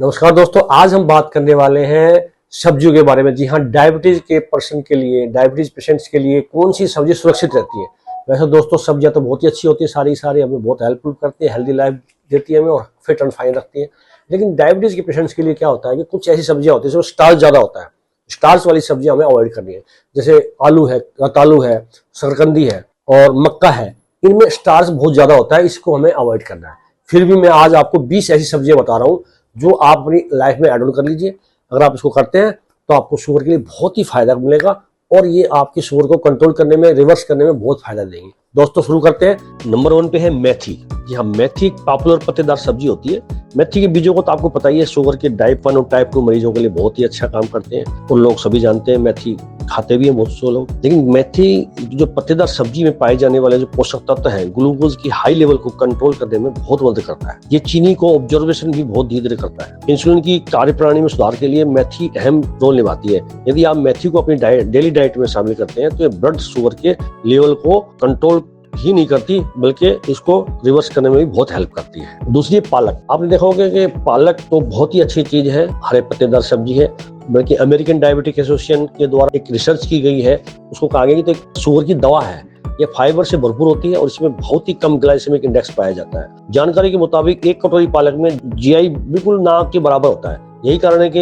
नमस्कार दोस्तों, आज हम बात करने वाले हैं सब्जियों के बारे में। जी हाँ, डायबिटीज के पर्सन के लिए, डायबिटीज पेशेंट्स के लिए कौन सी सब्जी सुरक्षित रहती है। वैसे दोस्तों सब्जियां तो बहुत ही अच्छी होती है, सारी हमें बहुत हेल्पफुल करती है, हेल्दी लाइफ देती है हमें और फिट एंड फाइन रखती है। लेकिन डायबिटीज के पेशेंट्स के लिए क्या होता है कि कुछ ऐसी सब्जियां होती है जिसमें स्टार्च ज्यादा होता है। स्टार्च वाली सब्जियां हमें अवॉइड करनी है, जैसे आलू है, रतालू है, शकरकंदी है और मक्का है। इनमें स्टार्च बहुत ज्यादा होता है, इसको हमें अवॉइड करना है। फिर भी मैं आज आपको 20 ऐसी सब्जियां बता रहा हूँ जो आप अपनी लाइफ में ऐड ऑन कर लीजिए। अगर आप इसको करते हैं तो आपको शुगर के लिए बहुत ही फायदा मिलेगा और ये आपकी शुगर को कंट्रोल करने में, रिवर्स करने में बहुत फायदा देंगे। दोस्तों शुरू करते हैं। नंबर 1 पे है मेथी। जी हाँ, मेथी एक पॉपुलर पत्तेदार सब्जी होती है। मेथी के बीजों को तो आपको पता ही है, शुगर के टाइप 1 और टाइप 2 मरीजों के लिए बहुत ही अच्छा काम करते हैं और लोग सभी जानते हैं, मेथी खाते भी हैं बहुत से लोग। लेकिन मेथी जो पत्तेदार सब्जी में पाए जाने वाले जो पोषक तत्व हैं, ग्लूकोज की हाई लेवल को कंट्रोल करने में बहुत मदद करता है। ये चीनी को ऑब्जर्वेशन भी बहुत धीरे धीरे करता है। इंसुलिन की कार्यप्रणाली में सुधार के लिए मेथी अहम रोल निभाती है। यदि आप मेथी को अपनी डेली डाइट में शामिल करते हैं तो ये ब्लड शुगर के लेवल को कंट्रोल ही नहीं करती बल्कि इसको रिवर्स करने में भी बहुत हेल्प करती है। दूसरी पालक। आपने देखा होगा कि पालक तो बहुत ही अच्छी चीज है, हरे पत्तेदार सब्जी है। बल्कि अमेरिकन डायबिटिक एसोसिएशन के द्वारा एक रिसर्च की गई है, उसको कहा गया कि तो शुगर की दवा है। ये फाइबर से भरपूर होती है और इसमें बहुत ही कम ग्लाइसेमिक इंडेक्स पाया जाता है। जानकारी के मुताबिक 1 कटोरी पालक में जीआई बिल्कुल ना के बराबर होता है। यही कारण है कि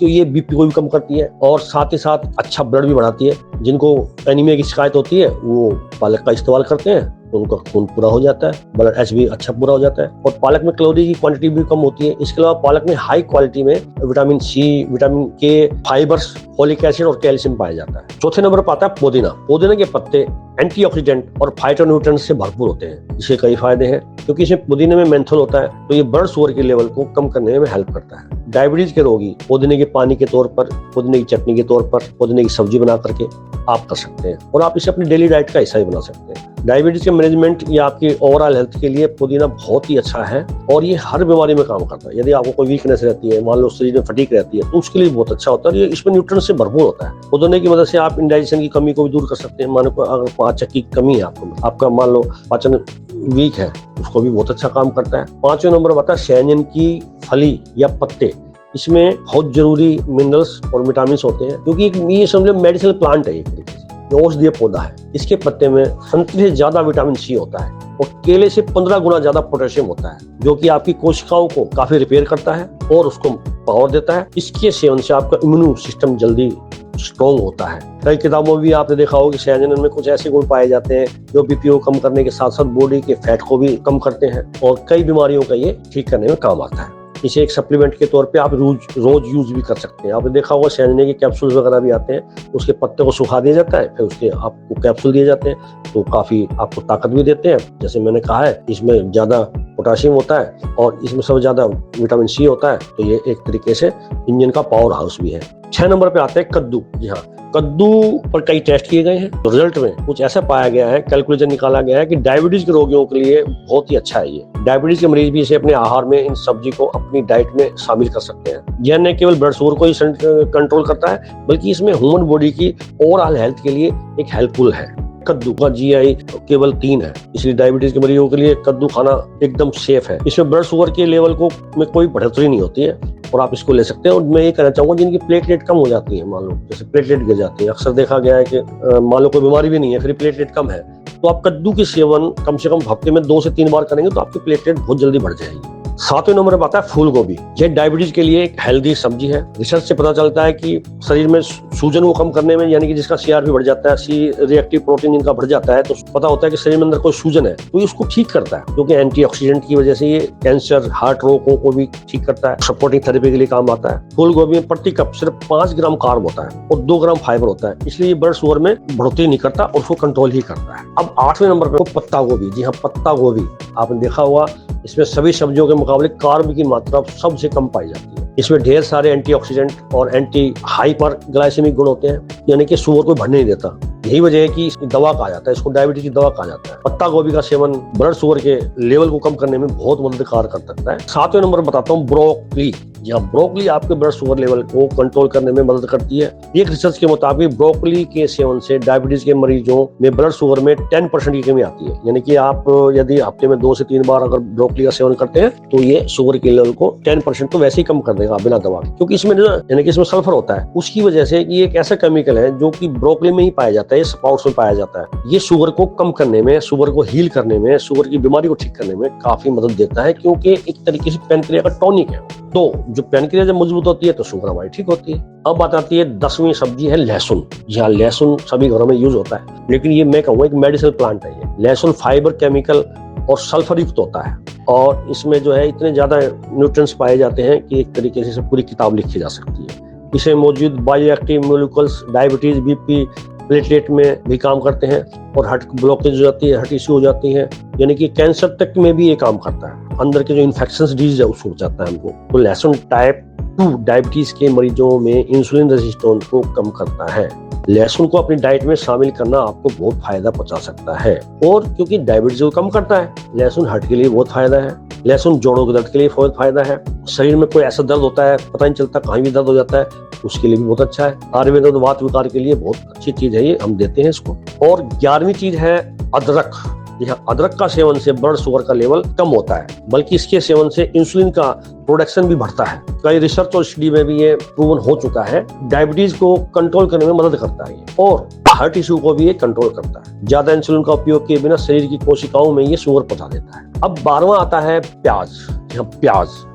ये बीपी को भी कम करती है और साथ ही साथ अच्छा ब्लड भी बढ़ाती है। जिनको एनीमिया की शिकायत होती है वो पालक का इस्तेमाल करते हैं तो उनका खून पूरा हो जाता है, ब्लड एच भी अच्छा पूरा हो जाता है। और पालक में कैलोरी की क्वांटिटी भी कम होती है। इसके अलावा पालक में हाई क्वालिटी में विटामिन सी, विटामिन के, फाइबर्स, फोलिक एसिड और कैल्शियम पाया जाता है। चौथे नंबर पर आता है पुदीना। पुदीना के पत्ते एंटीऑक्सीडेंट और फाइटोन्यूट्रिएंट्स से भरपूर होते हैं। इसके कई फायदे हैं क्योंकि इसमें पुदीने में मेंथोल होता है, तो ये ब्लड शुगर के लेवल को कम करने में हेल्प करता है। डायबिटीज के रोगी पुदीने के पानी के तौर पर, पुदीने की चटनी के तौर पर, पुदीने की सब्जी बना करके आप कर सकते हैं और आप इसे अपनी डेली डाइट का हिस्सा ही बना सकते हैं। डायबिटीज के मैनेजमेंट या आपकी ओवरऑल हेल्थ के लिए पुदीना बहुत ही अच्छा है और ये हर बीमारी में काम करता है। यदि आपको कोई वीकनेस रहती है, मान लो शरीर में फटीक रहती है, तो उसके लिए बहुत अच्छा होता है। ये इसमें न्यूट्रिएंट से भरपूर होता है। पुदीने की मदद से आप इंडाइजेशन की कमी को भी दूर कर सकते हैं। मान लो अगर पाचन की कमी है आपका मान लो पाचन वीक है, उसको भी बहुत अच्छा काम करता है। 5वें नंबर पर आता है सहजन की फली या पत्ते। इसमें बहुत जरूरी मिनरल्स और विटामिन होते हैं क्योंकि ये समझ लो मेडिसिनल प्लांट है, एक तरीके से औषधीय पौधा है। इसके पत्ते में संतरे से ज्यादा विटामिन सी होता है और केले से 15 गुना ज्यादा पोटेशियम होता है, जो कि आपकी कोशिकाओं को काफी रिपेयर करता है और उसको पावर देता है। इसके सेवन से आपका इम्यून सिस्टम जल्दी स्ट्रॉन्ग होता है। कई किताबों में भी आपने देखा होगा कि सहजन में कुछ ऐसे गुण पाए जाते हैं जो बीपी को कम करने के साथ साथ बॉडी के फैट को भी कम करते हैं और कई बीमारियों का ये ठीक करने में काम आता है। इसे एक सप्लीमेंट के तौर पे आप रोज यूज भी कर सकते हैं। आपने देखा होगा सहजन के कैप्सूल वगैरह भी आते हैं, उसके पत्ते को सुखा दिया जाता है, फिर उसके आपको कैप्सूल दिए जाते हैं, तो काफी आपको ताकत भी देते हैं। जैसे मैंने कहा है, इसमें ज्यादा पोटाशियम होता है और इसमें सबसे ज्यादा विटामिन सी होता है, तो ये एक तरीके से इंजन का पावर हाउस भी है। 6 नंबर पे आते हैं कद्दू। जी हाँ, कद्दू पर कई टेस्ट किए गए हैं, तो रिजल्ट में कुछ ऐसा पाया गया है, कैलकुलेशन निकाला गया है कि डायबिटीज के रोगियों के लिए बहुत ही अच्छा है। ये डायबिटीज के मरीज भी इसे अपने आहार में, इन सब्जी को अपनी डाइट में शामिल कर सकते हैं। यह न केवल ब्लड शुगर को ही कंट्रोल करता है बल्कि इसमें ह्यूमन बॉडी की ओवरऑल हेल्थ के लिए एक हेल्पफुल है। कद्दू का जीआई केवल 3 है, इसलिए डायबिटीज के मरीजों के लिए कद्दू खाना एकदम सेफ है। इसमें ब्लड शुगर के लेवल को में कोई बढ़ोतरी नहीं होती है और आप इसको ले सकते हैं। और मैं ये कहना चाहूंगा जिनकी प्लेटलेट कम हो जाती है, मान लो जैसे प्लेटलेट गिर जाती है, अक्सर देखा गया है कि मान लो कोई बीमारी भी नहीं है फिर प्लेटलेट कम है, तो आप कद्दू के सेवन कम से कम हफ्ते में 2 से 3 बार करेंगे तो आपकी प्लेटलेट बहुत जल्दी बढ़ जाएगी। 7वें नंबर पर आता है फूल गोभी। यह डायबिटीज के लिए एक हेल्दी सब्जी है। रिसर्च से पता चलता है कि शरीर में सूजन को कम करने में, यानी कि जिसका सीआरपी बढ़ जाता है, सी रिएक्टिव प्रोटीन जिनका बढ़ जाता है, तो पता होता है कि शरीर में अंदर कोई सूजन है तो इसको ठीक करता है, क्योंकि एंटीऑक्सीडेंट की वजह से ये कैंसर, हार्ट रोगों को भी ठीक करता है, सपोर्टिंग थेरेपी के लिए काम आता है। फूल गोभी में प्रति कप सिर्फ 5 ग्राम कार्ब होता है और 2 ग्राम फाइबर होता है, इसलिए ब्लड शुगर में बढ़ोतरी नहीं करता और उसको कंट्रोल ही करता है। अब 8वें नंबर पर पत्ता गोभी। जी हाँ, पत्ता गोभी आपने देखा होगा, इसमें सभी सब्जियों के मुकाबले कार्ब की मात्रा सबसे कम पाई जाती है। इसमें ढेर सारे एंटीऑक्सीडेंट और एंटी हाइपर ग्लाइसेमिक गुण होते हैं, यानी कि शुगर को बढ़ने नहीं देता। यही वजह है कि इसकी दवा कहा जाता है, इसको डायबिटीज की दवा कहा जाता है। पत्ता गोभी का सेवन ब्लड शुगर के लेवल को कम करने में बहुत मददगार कर सकता है। 7वें नंबर बताता हूँ ब्रोकली। जी हाँ, ब्रोकली आपके ब्लड शुगर लेवल को कंट्रोल करने में मदद करती है। एक रिसर्च के मुताबिक ब्रोकली के सेवन से डायबिटीज के मरीजों में ब्लड शुगर में 10% की कमी आती है। यानी कि आप यदि हफ्ते में 2 से 3 बार अगर ब्रोकली का सेवन करते हैं तो ये शुगर के लेवल को 10% तो वैसे ही कम कर देगा बिना दवा के, क्योंकि इसमें यानी कि इसमें सल्फर होता है। उसकी वजह से ये एक ऐसा केमिकल है जो कि ब्रोकली में ही पाया जाता है, स्प्राउट्स में पाया जाता है। ये शुगर को कम करने में, शुगर को हील करने में, शुगर की बीमारी को ठीक करने में काफी मदद देता है, क्योंकि एक तरीके से पैनक्रिया का टॉनिक है। तो जो पैनक्रिया जब मजबूत होती है तो शुगर हमारी ठीक होती है। अब बात आती है 10वीं सब्जी है लहसुन। जी हाँ, लहसुन सभी घरों में यूज होता है, लेकिन ये मैं कहूँगा एक मेडिसिनल प्लांट है। ये लहसुन फाइबर, केमिकल और सल्फर युक्त होता है, और इसमें जो है इतने ज्यादा न्यूट्रिएंट्स पाए जाते हैं कि एक तरीके से पूरी किताब लिखी जा सकती है। इसमें मौजूद bioactive molecules diabetes, BP, platelet में भी काम करते हैं, और हार्ट ब्लॉकेज हो जाती है, हार्ट इश्यू हो जाती है, यानी कि कैंसर तक में भी ये काम करता है। अंदर के जो इन्फेक्शंस डिजीज है उसको बचाता है हमको। तो लहसुन टाइप 2 डायबिटीज के मरीजों में इंसुलिन रेजिस्टेंस को कम करता है। लहसुन को अपनी डाइट में शामिल करना आपको बहुत फायदा पहुंचा सकता है, और क्योंकि डायबिटीज को कम करता है, लहसुन हार्ट के लिए बहुत फायदा है। लहसुन जोड़ों के दर्द के लिए बहुत फायदा है। शरीर में कोई ऐसा दर्द होता है पता नहीं चलता कहीं भी दर्द हो जाता है, उसके लिए भी बहुत अच्छा है। आयुर्वेद और वात विकार के लिए बहुत अच्छी चीज है ये, हम देते हैं इसको। और 11वीं चीज है अदरक। जी हाँ, अदरक का सेवन से ब्लड शुगर का लेवल कम होता है, बल्कि इसके सेवन से इंसुलिन का प्रोडक्शन भी बढ़ता है। कई रिसर्च और स्टडी में भी ये प्रूवन हो चुका है। डायबिटीज को कंट्रोल करने में मदद करता है और हार्ट इश्यू को भी ये कंट्रोल करता है। ज्यादा इंसुलिन का उपयोग किए बिना शरीर की कोशिकाओं में ये शुगर पहुंचा देता है। अब 12वां आता है प्याज।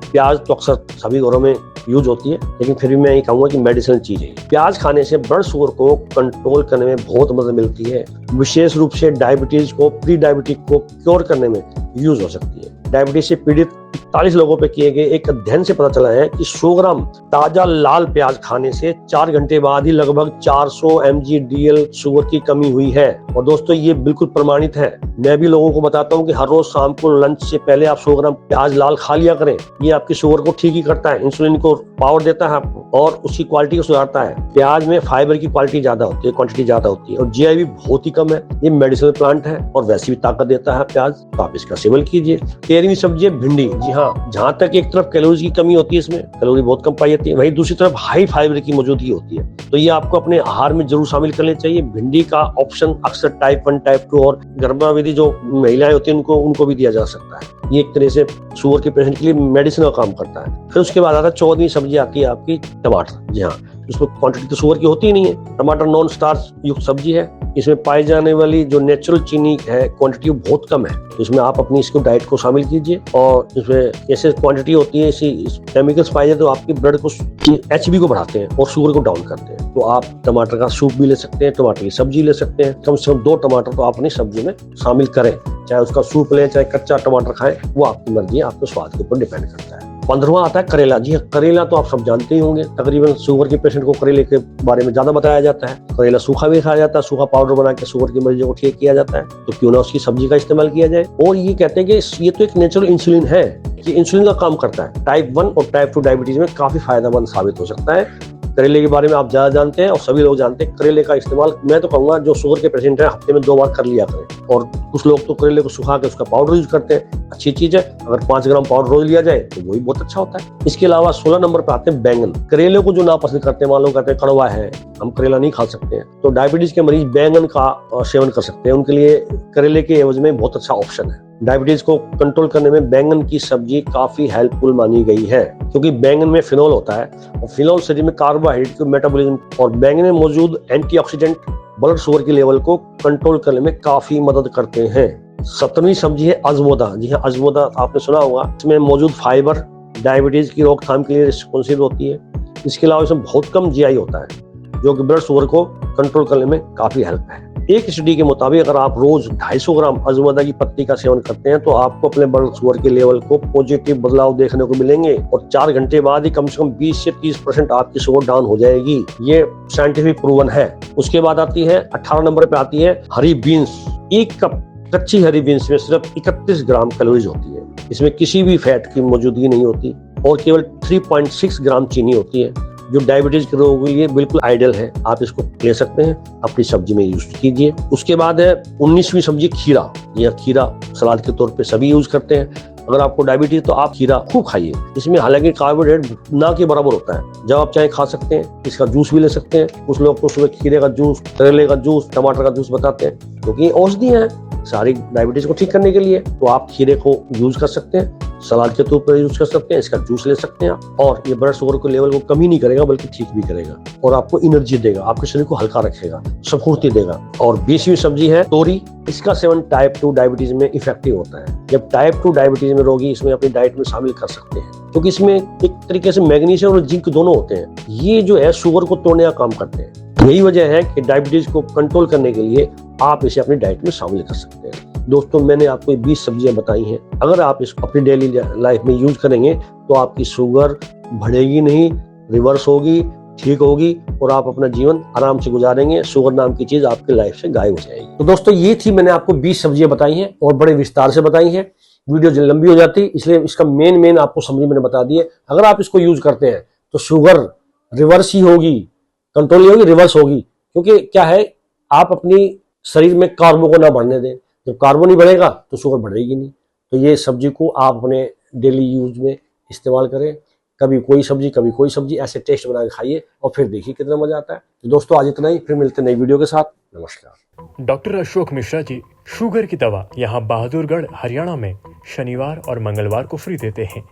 प्याज तो अक्सर सभी घरों में यूज होती है, लेकिन फिर भी मैं ये कहूंगा कि मेडिसिनल चीज है। प्याज खाने से ब्लड शुगर को कंट्रोल करने में बहुत मदद मिलती है। विशेष रूप से डायबिटीज को, प्री डायबिटिक को क्योर करने में यूज हो सकती है। डायबिटीज से पीड़ित 41 लोगों पे किए गए एक अध्ययन से पता चला है कि 100 ग्राम ताजा लाल प्याज खाने से 4 घंटे बाद ही लगभग 400 mg/dl शुगर की कमी हुई है। और दोस्तों ये बिल्कुल प्रमाणित है। मैं भी लोगों को बताता हूँ कि हर रोज शाम को लंच से पहले आप 100 ग्राम प्याज लाल खा लिया करें। ये आपकी शुगर को ठीक ही करता है, इंसुलिन को पावर देता है आपको, और उसकी क्वालिटी को सुधारता है। प्याज में फाइबर की क्वालिटी ज्यादा होती है, क्वांटिटी ज्यादा होती है, और GI भी बहुत ही कम है। ये मेडिसिनल प्लांट है और वैसे भी ताकत देता है प्याज, तो आप इसका सेवन कीजिए। 13वीं सब्जी है भिंडी। जी हाँ, जहाँ तक एक तरफ कैलोरीज की कमी होती है, इसमें कैलोरी बहुत कम पाई जाती है, वहीं दूसरी तरफ हाई फाइबर की मौजूदगी होती है, तो ये आपको अपने आहार में जरूर शामिल करनी चाहिए। भिंडी का ऑप्शन अक्सर टाइप 1, टाइप 2 और गर्भावधि जो महिलाएं होती है उनको भी दिया जा सकता है। ये एक तरह से शुगर के पेशेंट के लिए मेडिसिन का काम करता है। फिर उसके बाद आता है 14वीं सब्जी आती है आपकी टमाटर। जी हाँ, उसमें क्वांटिटी तो शुगर की होती ही नहीं है। टमाटर नॉन स्टार्च युक्त सब्जी है। इसमें पाई जाने वाली जो नेचुरल चीनी है क्वांटिटी बहुत कम है, तो इसमें आप अपनी इसको डाइट को शामिल कीजिए। और इसमें ऐसे क्वांटिटी होती है, ऐसी केमिकल्स पाए जाते तो आपकी ब्लड को HB को बढ़ाते हैं और शुगर को डाउन करते हैं। तो आप टमाटर का सूप भी ले सकते हैं, टमाटर की सब्जी ले सकते हैं। कम से कम 2 टमाटर तो आप अपनी सब्जी में शामिल करें, चाहे उसका सूप लें चाहे कच्चा टमाटर खाएं, वो आपकी मर्जी है, आपके स्वाद के ऊपर डिपेंड करता है। 15वां आता है करेला। जी हाँ, करेला तो आप सब जानते ही होंगे, तकरीबन शुगर के पेशेंट को करेले के बारे में ज्यादा बताया जाता है। करेला सूखा भी खाया जाता है, सूखा पाउडर बना के शुगर के मरीजों को ठीक किया जाता है, तो क्यों ना उसकी सब्जी का इस्तेमाल किया जाए। और ये कहते हैं कि ये तो एक नेचुरल इंसुलिन है, ये इंसुलिन का काम करता है। टाइप 1 और टाइप 2 डायबिटीज में काफी फायदेमंद साबित हो सकता है। करेले के बारे में आप ज्यादा जानते हैं और सभी लोग जानते हैं। करेले का इस्तेमाल मैं तो कहूंगा जो शुगर के पेशेंट हैं हफ्ते में 2 बार कर लिया करें। और कुछ लोग तो करेले को सुखा के उसका पाउडर यूज करते हैं, अच्छी चीज है। अगर 5 ग्राम पाउडर रोज लिया जाए तो वही बहुत अच्छा होता है। इसके अलावा 16 नंबर पे आते हैं बैंगन। करेले को जो ना पसंद करते हैं, मान लो कहते हैं कड़वा है, हम करेला नहीं खा सकते हैं, तो डायबिटीज के मरीज बैंगन का सेवन कर सकते हैं। उनके लिए करेले के एवज में बहुत अच्छा ऑप्शन है। डायबिटीज को कंट्रोल करने में बैंगन की सब्जी काफी हेल्पफुल मानी गई है, क्योंकि बैंगन में फिनोल होता है और फिनोल शरीर में कार्बोहाइड्रेट के मेटाबॉलिज्म और बैंगन में मौजूद एंटीऑक्सीडेंट ब्लड शुगर के लेवल को कंट्रोल करने में काफी मदद करते हैं। 17वीं सब्जी है अजमोदा। जी हाँ, अजमोदा आपने सुना होगा। इसमें मौजूद फाइबर डायबिटीज की रोकथाम के लिए रिस्पॉन्सिबल होती है। इसके अलावा इसमें बहुत कम GI होता है, जो कि ब्लड शुगर को कंट्रोल करने में काफी हेल्प है। एक स्टडी के मुताबिक अगर आप रोज 250 ग्राम अजमोदा की पत्ती का सेवन करते हैं तो आपको अपने ब्लड शुगर के लेवल को पॉजिटिव बदलाव देखने को मिलेंगे, और 4 घंटे बाद ही कम से कम 20 से 30% आपकी शुगर डाउन हो जाएगी। ये साइंटिफिक प्रूवन है। उसके बाद आती है 18 नंबर पे आती है हरी बीन्स। 1 कप कच्ची हरी बीन्स में सिर्फ 31 ग्राम कैलोरीज होती है। इसमें किसी भी फैट की मौजूदगी नहीं होती और केवल 3.6 ग्राम चीनी होती है, जो डायबिटीज के रोगों के लिए बिल्कुल आइडियल है। आप इसको ले सकते हैं, अपनी सब्जी में यूज कीजिए। उसके बाद है 19वीं सब्जी खीरा। यह खीरा सलाद के तौर पे सभी यूज करते हैं। अगर आपको डायबिटीज तो आप खीरा खूब खाइए। इसमें हालांकि कार्बोहाइड्रेट ना के बराबर होता है, जब आप चाहे खा सकते हैं। इसका जूस भी ले सकते हैं। कुछ लोग तो सुबह खीरे का जूस, करेले का जूस, टमाटर का जूस बताते हैं, क्योंकि औषधियां हैं सारी डायबिटीज को ठीक करने के लिए। तो आप खीरे को यूज कर सकते हैं, सलाद के तौर पर यूज कर सकते हैं, इसका जूस ले सकते हैं आप। और ये ब्लड शुगर के लेवल को कमी नहीं करेगा बल्कि ठीक भी करेगा और आपको एनर्जी देगा, आपके शरीर को हल्का रखेगा, स्फूर्ति देगा। और 20वीं सब्जी है तोरी। इसका सेवन टाइप 2 डायबिटीज में इफेक्टिव होता है। जब टाइप 2 डायबिटीज में रोगी इसमें अपनी डाइट में शामिल कर सकते हैं, क्योंकि इसमें एक तरीके से मैग्नीशियम और जिंक दोनों होते हैं। ये जो है शुगर को तोड़ने का काम करते हैं। यही वजह है कि डायबिटीज को कंट्रोल करने के लिए आप इसे अपनी डाइट में शामिल कर सकते हैं। दोस्तों, मैंने आपको 20 सब्जियां बताई हैं। अगर आप इसको अपनी डेली लाइफ में यूज करेंगे तो आपकी शुगर बढ़ेगी नहीं, रिवर्स होगी, ठीक होगी और आप अपना जीवन आराम से गुजारेंगे। शुगर नाम की चीज आपकी लाइफ से गायब हो जाएगी। तो दोस्तों, ये थी मैंने आपको 20 सब्जियां बताई हैं और बड़े विस्तार से बताई हैं। वीडियो लंबी हो जाती, इसलिए इसका मेन आपको समझी मैंने बता दी है। अगर आप इसको यूज करते हैं तो शुगर रिवर्स ही होगी, कंट्रोल ही होगी, रिवर्स होगी। क्योंकि क्या है, आप अपनी शरीर में कार्बो को ना बढ़ने दें। जब कार्बो नहीं बढ़ेगा तो शुगर बढ़ेगी नहीं। तो ये सब्जी को आप अपने डेली यूज में इस्तेमाल करें। कभी कोई सब्जी, कभी कोई सब्जी, ऐसे टेस्ट बना के खाइए और फिर देखिए कितना मजा आता है। तो दोस्तों, आज इतना ही, फिर मिलते हैं नई वीडियो के साथ। नमस्कार। डॉक्टर अशोक मिश्रा जी शुगर की दवा यहाँ बहादुरगढ़ हरियाणा में शनिवार और मंगलवार को फ्री देते हैं।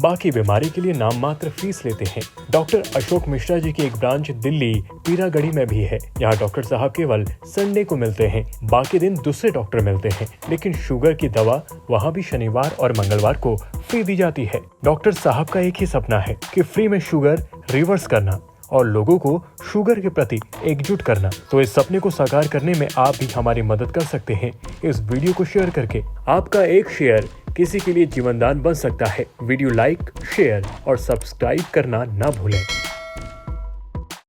बाकी बीमारी के लिए नाम मात्र फीस लेते हैं। डॉक्टर अशोक मिश्रा जी की एक ब्रांच दिल्ली पीरागढ़ी में भी है। यहाँ डॉक्टर साहब केवल संडे को मिलते हैं, बाकी दिन दूसरे डॉक्टर मिलते हैं। लेकिन शुगर की दवा वहाँ भी शनिवार और मंगलवार को फ्री दी जाती है। डॉक्टर साहब का एक ही सपना है कि फ्री में शुगर रिवर्स करना और लोगों को शुगर के प्रति एकजुट करना। तो इस सपने को साकार करने में आप भी हमारी मदद कर सकते हैं इस वीडियो को शेयर करके। आपका एक शेयर किसी के लिए जीवनदान बन सकता है। वीडियो लाइक, शेयर और सब्सक्राइब करना ना भूलें।